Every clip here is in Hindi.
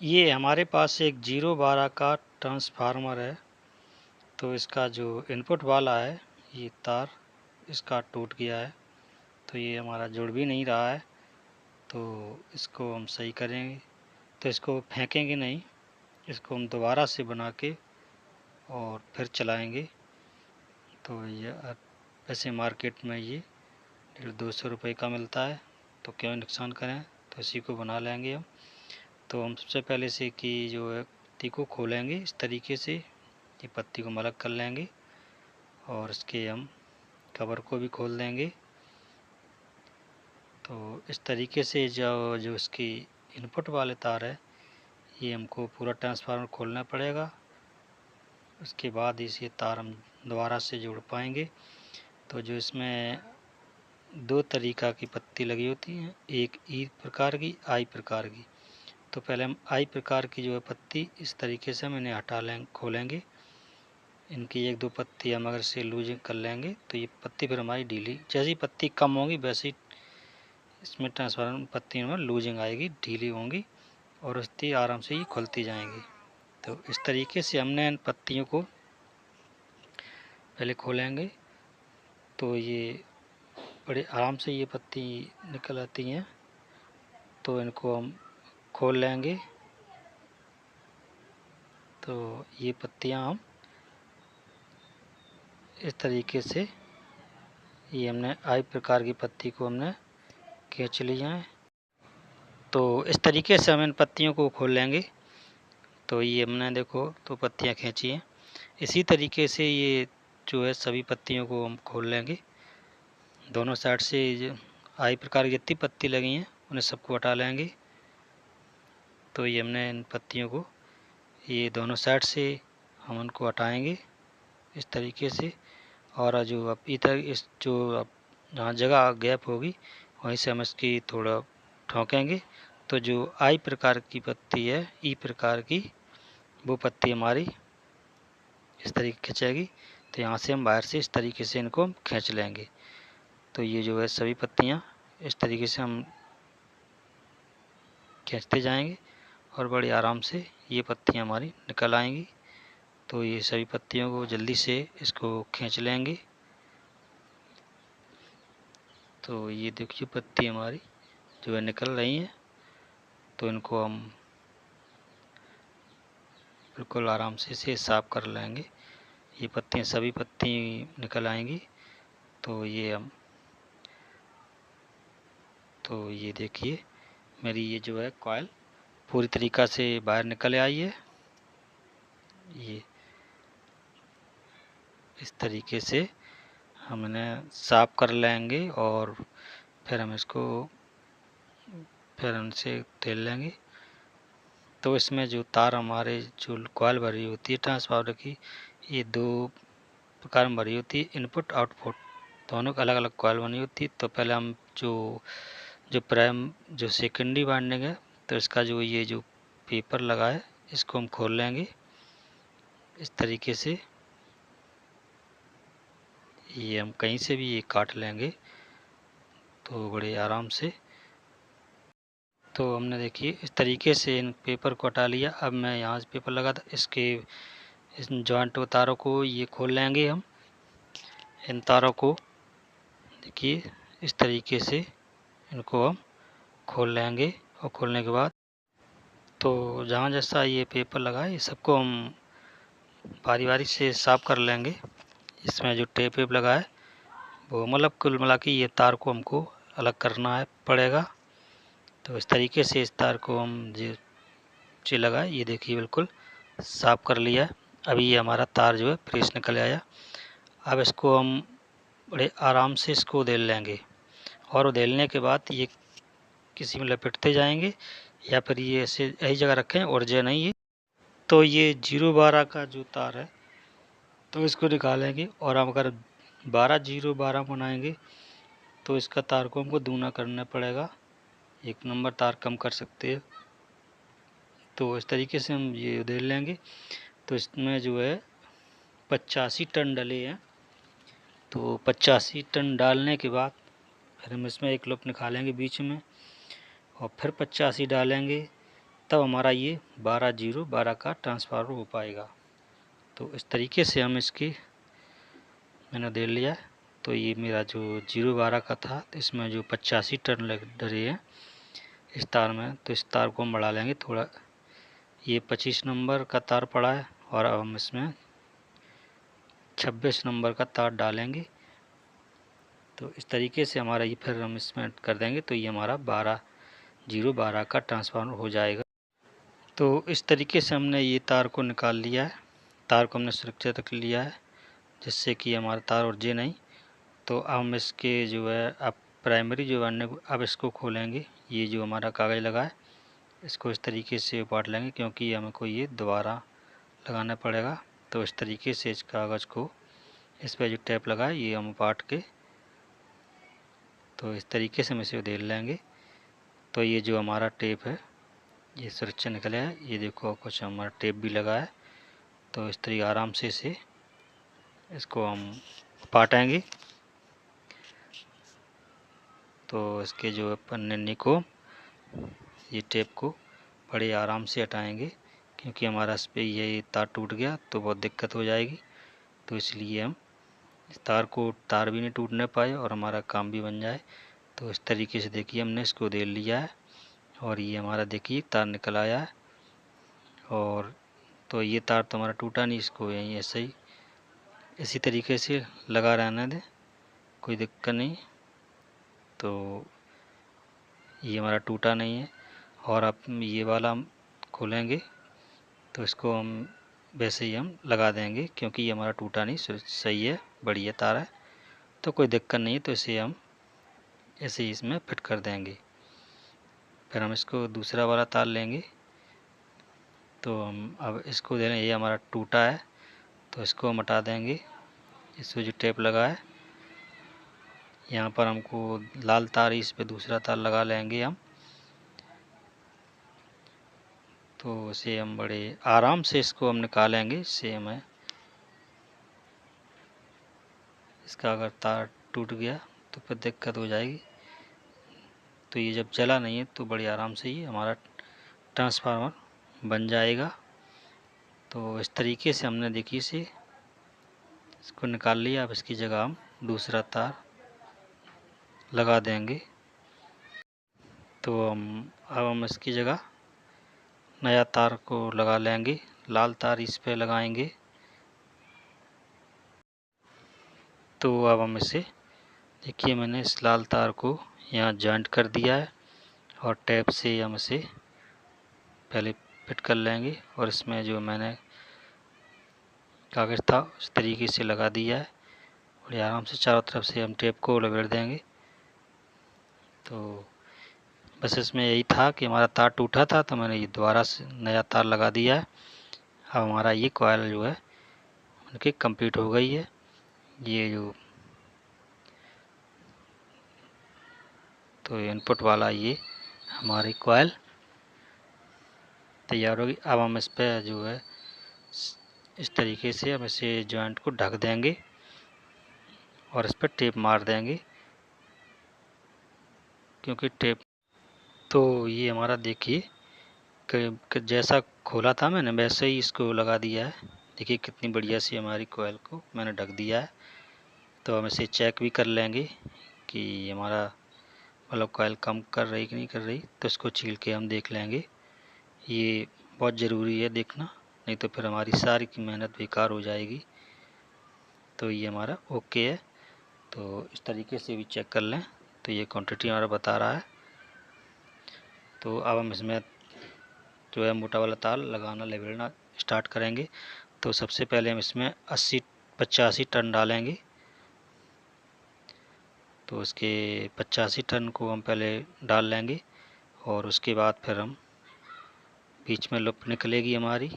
ये हमारे पास एक 012 का ट्रांसफार्मर है। तो इसका जो इनपुट वाला है ये तार इसका टूट गया है, तो ये हमारा जुड़ भी नहीं रहा है। तो इसको हम सही करेंगे, तो इसको फेंकेंगे नहीं, इसको हम दोबारा से बना के और फिर चलाएंगे। तो ये वैसे मार्केट में ये 150-200 रुपये का मिलता है, तो क्यों नुकसान करें, तो इसी को बना लेंगे हम। तो हम सबसे पहले से कि जो है पत्ती को खोलेंगे इस तरीके से, ये पत्ती को हम अलग कर लेंगे और इसके हम कवर को भी खोल देंगे। तो इस तरीके से जो जो इसकी इनपुट वाले तार है ये हमको पूरा ट्रांसफार्मर खोलना पड़ेगा, उसके बाद इसे तार हम दोबारा से जोड़ पाएंगे। तो जो इसमें दो तरीका की पत्ती लगी होती हैं, एक ई प्रकार की, आई प्रकार की। तो पहले हम आई प्रकार की जो है पत्ती इस तरीके से हम इन्हें हटा लेंगे, खोलेंगे। इनकी एक दो पत्ती हम अगर से लूजिंग कर लेंगे तो ये पत्ती फिर हमारी ढीली, जैसी पत्ती कम होगी वैसे ही इसमें ट्रांसफार्मर पत्तियों में लूजिंग आएगी, ढीली होंगी और उसकी आराम से ये खुलती जाएंगी। तो इस तरीके से हमने इन पत्तियों को पहले खोलेंगे, तो ये बड़े आराम से ये पत्ती निकल आती हैं। तो इनको हम खोल लेंगे। तो ये पत्तियां हम इस तरीके से, ये हमने आई प्रकार की पत्ती को हमने खींच लिया है। तो इस तरीके से हम इन पत्तियों को खोल लेंगे। तो ये हमने देखो तो पत्तियां खींची हैं, इसी तरीके से ये जो है सभी पत्तियों को हम खोल लेंगे। दोनों साइड से जो आई प्रकार की जितनी पत्ती लगी हैं उन्हें सबको हटा लेंगे। तो ये हमने इन पत्तियों को ये दोनों साइड से हम उनको हटाएंगे इस तरीके से। और जो अब इधर इस जो अब जहाँ जगह गैप होगी वहीं से हम इसकी थोड़ा ठोकेंगे। तो जो आई प्रकार की पत्ती है, ई प्रकार की, वो पत्ती हमारी इस तरीके खिंचेगी। तो यहाँ से हम बाहर से इस तरीके से इनको हम खींच लेंगे। तो ये जो है सभी पत्तियाँ इस तरीके से हम खींचते जाएंगे और बड़ी आराम से ये पत्तियाँ हमारी निकल आएंगी। तो ये सभी पत्तियों को जल्दी से इसको खींच लेंगे। तो ये देखिए पत्ती हमारी जो है निकल रही हैं। तो इनको हम बिल्कुल आराम से इसे साफ कर लेंगे। ये पत्तियाँ सभी पत्ती निकल आएंगी। तो ये हम, तो ये देखिए मेरी ये जो है कॉइल पूरी तरीक़ा से बाहर निकल आई है। ये इस तरीके से हम इन्हें साफ कर लेंगे और फिर हम इसको फिर उनसे तेल लेंगे। तो इसमें जो तार हमारे जो कॉइल भरी होती है ट्रांसफार्मर की, ये दो प्रकार में भरी होती है, इनपुट आउटपुट दोनों अलग अलग कॉइल बनी होती है। तो पहले हम जो जो प्राइम जो सेकेंडरी वाइंडिंग है, तो इसका जो ये जो पेपर लगा है इसको हम खोल लेंगे इस तरीके से। ये हम कहीं से भी ये काट लेंगे तो बड़े आराम से। तो हमने देखिए इस तरीके से इन पेपर को हटा लिया। अब मैं यहाँ से पेपर लगा था, इसके इस जॉइंट तारों को ये खोल लेंगे हम। इन तारों को देखिए इस तरीके से इनको हम खोल लेंगे और खोलने के बाद तो जहाँ जैसा ये पेपर लगा है ये सबको हम बारी बारी से साफ कर लेंगे। इसमें जो टेप वेप लगा है वो मतलब कुल मिला के ये तार को हमको अलग करना है पड़ेगा। तो इस तरीके से इस तार को हम जो लगा है ये देखिए बिल्कुल साफ कर लिया है। अभी ये हमारा तार जो है फ्रेश निकल आया। अब इसको हम बड़े आराम से इसको उधेल लेंगे और उधेलने के बाद ये किसी में लपेटते जाएंगे या फिर ये ऐसे यही जगह रखें और जो नहीं है। तो ये 012 का जो तार है तो इसको निकालेंगे और हम अगर 12-0-12 बनाएंगे तो इसका तार को हमको दूना करना पड़ेगा, एक नंबर तार कम कर सकते हैं। तो इस तरीके से हम ये उधेल लेंगे। तो इसमें जो है 85 टन डले हैं। तो 85 टन डालने के बाद फिर हम इसमें एक लुप निकालेंगे बीच में और फिर 85 डालेंगे। तब हमारा ये 12-0-12 का ट्रांसफार्मर हो पाएगा। तो इस तरीके से हम इसकी मैंने दे लिया। तो ये मेरा जो 0-12 का था, तो इसमें जो 85 टर्न लग रहे हैं इस तार में, तो इस तार को हम बढ़ा लेंगे थोड़ा। ये 25 नंबर का तार पड़ा है और अब हम इसमें 26 नंबर का तार डालेंगे। तो इस तरीके से हमारा ये फिर हम इसमें कर देंगे, तो ये हमारा 12-0-12 का ट्रांसफार्मर हो जाएगा। तो इस तरीके से हमने ये तार को निकाल लिया है। तार को हमने सुरक्षित रख लिया है जिससे कि हमारा तार उलझे नहीं। तो अब हम इसके जो है अब प्राइमरी जो है अब इसको खोलेंगे। ये जो हमारा कागज़ लगा है इसको इस तरीके से पाट लेंगे, क्योंकि हमको ये दोबारा लगाना पड़ेगा। तो इस तरीके से इस कागज़ को, इस पर जो टेप लगा है ये हम पाट के, तो इस तरीके से हम इसे उधेड़ लेंगे। तो ये जो हमारा टेप है ये सुरक्षित निकले है। ये देखो कुछ हमारा टेप भी लगा है। तो इस तरीके आराम से इसे इसको हम पाटेंगे। तो इसके जो पन्ने को, ये टेप को बड़े आराम से हटाएंगे, क्योंकि हमारा इस पर ये तार टूट गया तो बहुत दिक्कत हो जाएगी। तो इसलिए हम इस तार भी नहीं टूटने पाए और हमारा काम भी बन जाए। तो इस तरीके से देखिए हमने इसको दे लिया है और ये हमारा देखिए तार निकल आया है। और तो ये तार तो हमारा टूटा नहीं, इसको यहीं ऐसे ही इसी तरीके से लगा रहने दें, कोई दिक्कत नहीं। तो ये हमारा टूटा नहीं है। और अब ये वाला हम खोलेंगे तो इसको हम वैसे ही हम लगा देंगे, क्योंकि ये हमारा टूटा नहीं, सही है, बढ़िया तार है, तो कोई दिक्कत नहीं है। तो इसे हम ऐसे ही इसमें फिट कर देंगे। फिर हम इसको दूसरा वाला तार लेंगे। तो हम अब इसको दे रहे हैं, ये हमारा टूटा है तो इसको हम हटा देंगे। इसमें जो टेप लगा है यहाँ पर हमको लाल तार, इस पे दूसरा तार लगा लेंगे हम। तो इसे हम बड़े आराम से इसको हम निकालेंगे। इससे हमें इसका अगर तार टूट गया तो फिर दिक्कत हो जाएगी। तो ये जब जला नहीं है तो बड़ी आराम से ही हमारा ट्रांसफार्मर बन जाएगा। तो इस तरीके से हमने देखिए इसको निकाल लिया। अब इसकी जगह हम दूसरा तार लगा देंगे। तो अब हम इसकी जगह नया तार को लगा लेंगे। लाल तार इस पे लगाएंगे। तो अब हम इसे देखिए मैंने इस लाल तार को यहाँ जॉइंट कर दिया है और टैप से हम इसे पहले फिट कर लेंगे। और इसमें जो मैंने कागज़ था उस तरीके से लगा दिया है और आराम से चारों तरफ से हम टेप को लपेट देंगे। तो बस इसमें यही था कि हमारा तार टूटा था तो मैंने ये दोबारा से नया तार लगा दिया है। अब हमारा ये कॉइल जो है उनकी कंप्लीट हो गई है। ये जो तो इनपुट वाला ये हमारी कॉइल तैयार होगी। अब हम इस पर जो है इस तरीके से हम इसे जॉइंट को ढक देंगे और इस पर टेप मार देंगे, क्योंकि टेप तो ये हमारा देखिए कि जैसा खोला था मैंने वैसे ही इसको लगा दिया है। देखिए कितनी बढ़िया सी हमारी कॉइल को मैंने ढक दिया है। तो हम इसे चेक भी कर लेंगे कि हमारा मतलब कॉइल कम कर रही कि नहीं कर रही। तो इसको छील के हम देख लेंगे। ये बहुत ज़रूरी है देखना, नहीं तो फिर हमारी सारी की मेहनत बेकार हो जाएगी। तो ये हमारा ओके है। तो इस तरीके से भी चेक कर लें। तो ये क्वांटिटी हमारा बता रहा है। तो अब हम इसमें जो है मोटा वाला तार लगाना लेवलना स्टार्ट करेंगे। तो सबसे पहले हम इसमें 85 टन डालेंगे। तो इसके 85 टन को हम पहले डाल लेंगे और उसके बाद फिर हम बीच में लुप निकलेगी हमारी।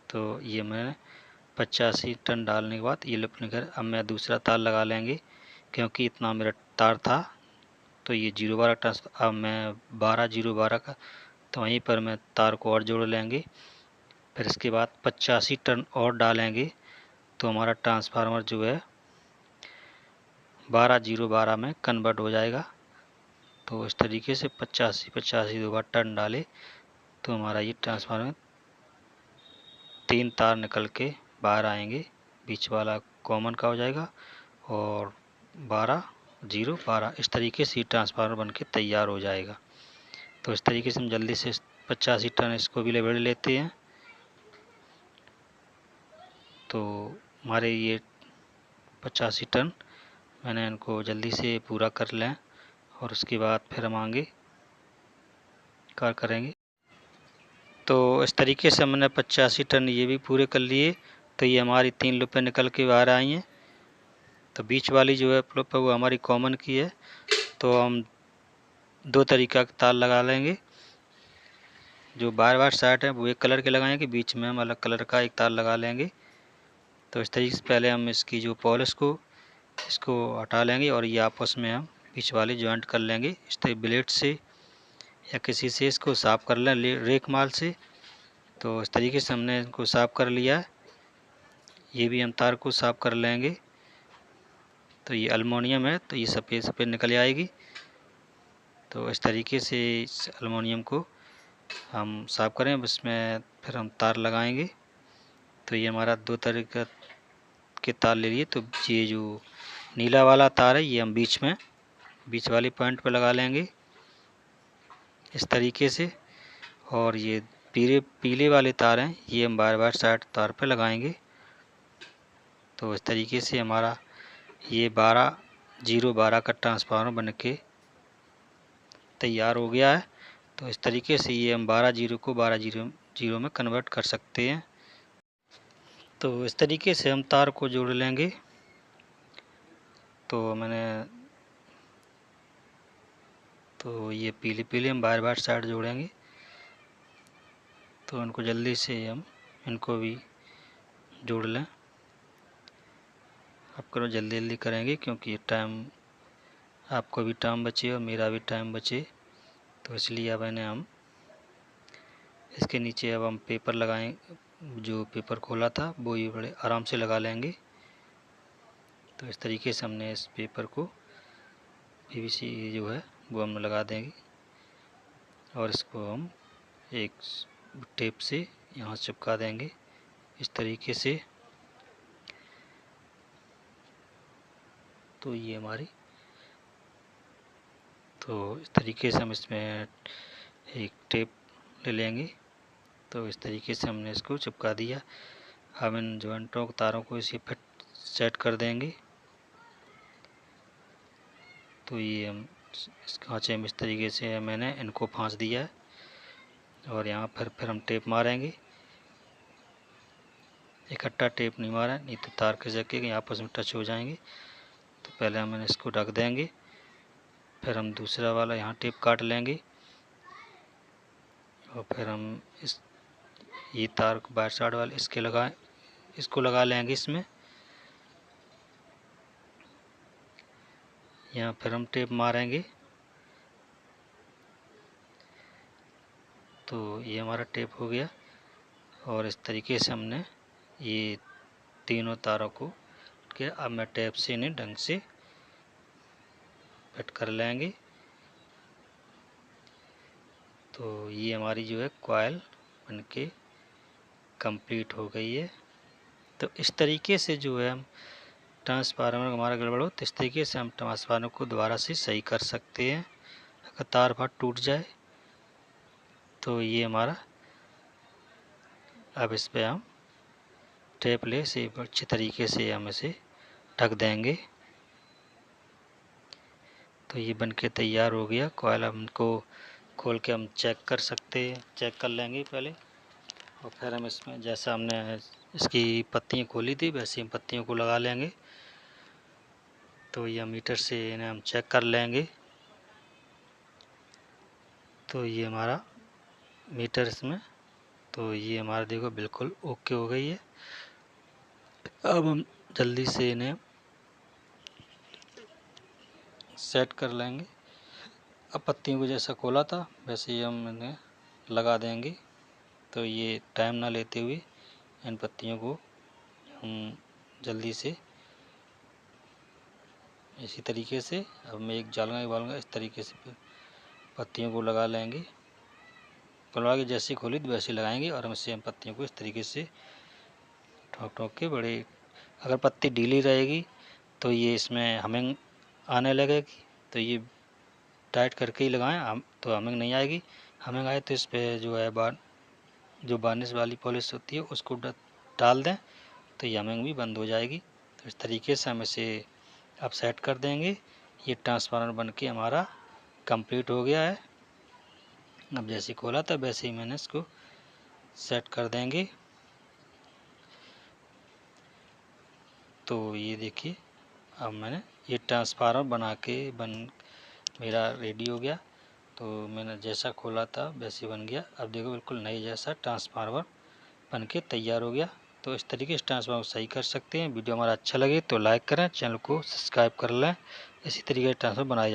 तो ये मैंने 85 टन डालने के बाद ये लुप निकल। अब मैं दूसरा तार लगा लेंगे, क्योंकि इतना मेरा तार था। तो ये 0-12 ट्रांसफर, अब मैं 12-0-12 का, तो वहीं पर मैं तार को और जोड़ लेंगे। फिर इसके बाद 85 टन और डालेंगे तो हमारा ट्रांसफार्मर जो है 12-0-12 में कन्वर्ट हो जाएगा। तो इस तरीके से 85 दो बार टर्न डाले तो हमारा ये ट्रांसफार्मर 3 तार निकल के बाहर आएंगे, बीच वाला कॉमन का हो जाएगा और 12 इस तरीके से ट्रांसफार्मर बन के तैयार हो जाएगा। तो इस तरीके से हम जल्दी से 85 टन इसको भी लेवल लेते हैं। तो हमारे ये 85 टन मैंने इनको जल्दी से पूरा कर लें और उसके बाद फिर हम आगे कार्य करेंगे। तो इस तरीके से हमने 85 टन ये भी पूरे कर लिए। तो ये हमारी 3 लूपें निकल के बाहर आई हैं। तो बीच वाली जो है लूप है वो हमारी कॉमन की है। तो हम 2 तरीका का तार लगा लेंगे। जो बार साइड है वो एक कलर के लगाएंगे, बीच में हम अलग कलर का एक तार लगा लेंगे। तो इस तरीके से पहले हम इसकी जो पॉलिश को इसको हटा लेंगे और ये आपस में हम बीच वाले जॉइंट कर लेंगे इस तरह ब्लेड से या किसी से इसको साफ़ कर लें रेक माल से। तो इस तरीके से हमने इनको साफ़ कर लिया है। ये भी हम तार को साफ़ कर लेंगे। तो ये अल्मोनियम है तो ये सफ़ेद सफ़ेद निकल आएगी। तो इस तरीके से इस अल्मोनियम को हम साफ़ करें, उसमें फिर हम तार लगाएंगे। तो ये हमारा 2 तरीके के तार ले लिए। तो ये जो नीला वाला तार है ये हम बीच वाली पॉइंट पर लगा लेंगे इस तरीके से। और ये पीले वाले तार हैं ये हम बार साइड तार पर लगाएंगे। तो इस तरीके से हमारा ये 12 का ट्रांसफार्मर बन के तैयार हो गया है। तो इस तरीके से ये हम 12 को 12 में कन्वर्ट कर सकते हैं। तो इस तरीके से हम तार को जोड़ लेंगे। तो ये पीले हम बार साइड जोड़ेंगे। तो इनको जल्दी से हम इनको भी जोड़ लें। आप करो जल्दी करेंगे क्योंकि टाइम आपको भी टाइम बचे और मेरा भी टाइम बचे। तो इसलिए अब इन्हें हम इसके नीचे अब हम पेपर लगाएं, जो पेपर खोला था वो ये बड़े आराम से लगा लेंगे। तो इस तरीके से हमने इस पेपर को पीवीसी जो है वो हम लगा देंगे और इसको हम एक टेप से यहाँ चिपका देंगे इस तरीके से। तो ये हमारी तो इस तरीके से हम इसमें एक टेप ले लेंगे। तो इस तरीके से हमने इसको चिपका दिया। अब इन जॉइंटों तारों को इसी फिट सेट कर देंगे। तो ये हम इस खांचे में इस तरीके से मैंने इनको फांस दिया है और यहाँ फिर हम टेप मारेंगे। इकट्ठा टेप नहीं मारा नहीं तो तार के जगह आपस में टच हो जाएंगे। तो पहले हम इसको ढक देंगे, फिर हम दूसरा वाला यहाँ टेप काट लेंगे और फिर हम ये तार को बाहर साइड वाले इसको लगा लेंगे इसमें। यहाँ फिर हम टेप मारेंगे। तो ये हमारा टेप हो गया और इस तरीके से हमने ये तीनों तारों को अब मैं टेप से इन्हें ढंग से फिट कर लेंगे। तो ये हमारी जो है कॉइल बनके कंप्लीट हो गई है। तो इस तरीके से जो है हम ट्रांसफार्मर हमारा गड़बड़ हो तो इस तरीके से हम ट्रांसफार्मर को दोबारा से सही कर सकते हैं अगर तार फार टूट जाए। तो ये हमारा अब इस पर हम टेप ले से अच्छे तरीके से हम इसे ढक देंगे। तो ये बनके तैयार हो गया कॉइल। हम इनको खोल के हम चेक कर लेंगे पहले और फिर हम इसमें जैसा हमने इसकी पत्तियाँ खोली थी वैसे ही पत्तियों को लगा लेंगे। तो ये मीटर से इन्हें हम चेक कर लेंगे। तो ये हमारा मीटर इसमें तो ये हमारा देखो बिल्कुल ओके हो गई है। अब हम जल्दी से इन्हें सेट कर लेंगे। अब पत्तियों को जैसा खोला था वैसे ही हम इन्हें लगा देंगे। तो ये टाइम ना लेते हुए इन पत्तियों को हम जल्दी से इसी तरीके से अब मैं एक डालूंगा इस तरीके से पत्तियों को लगा लेंगे। खुलवा के जैसे खोली तो वैसे लगाएंगे और हम सेम पत्तियों को इस तरीके से ठोक ठोक के बड़े। अगर पत्ती ढीली रहेगी तो ये इसमें हमिंग आने लगेगी, तो ये टाइट करके ही लगाएं हम, तो हमिंग नहीं आएगी। हमिंग आए तो इस पर जो है जो बार्निश वाली पॉलिश होती है उसको डाल दें, तो ये हमिंग भी बंद हो जाएगी। तो इस तरीके से हम इसे अब सेट कर देंगे। ये ट्रांसफार्मर बन के हमारा कंप्लीट हो गया है। अब जैसे खोला था वैसे ही मैंने इसको सेट कर देंगे। तो ये देखिए अब मैंने ये ट्रांसफार्मर बना के मेरा रेडी हो गया। तो मैंने जैसा खोला था वैसे बन गया। अब देखो बिल्कुल नए जैसा ट्रांसफार्मर बन के तैयार हो गया। तो इस तरीके से ट्रांसफार्मर सही कर सकते हैं। वीडियो हमारा अच्छा लगे तो लाइक करें, चैनल को सब्सक्राइब कर लें। इसी तरीके से ट्रांसफार्मर बनाया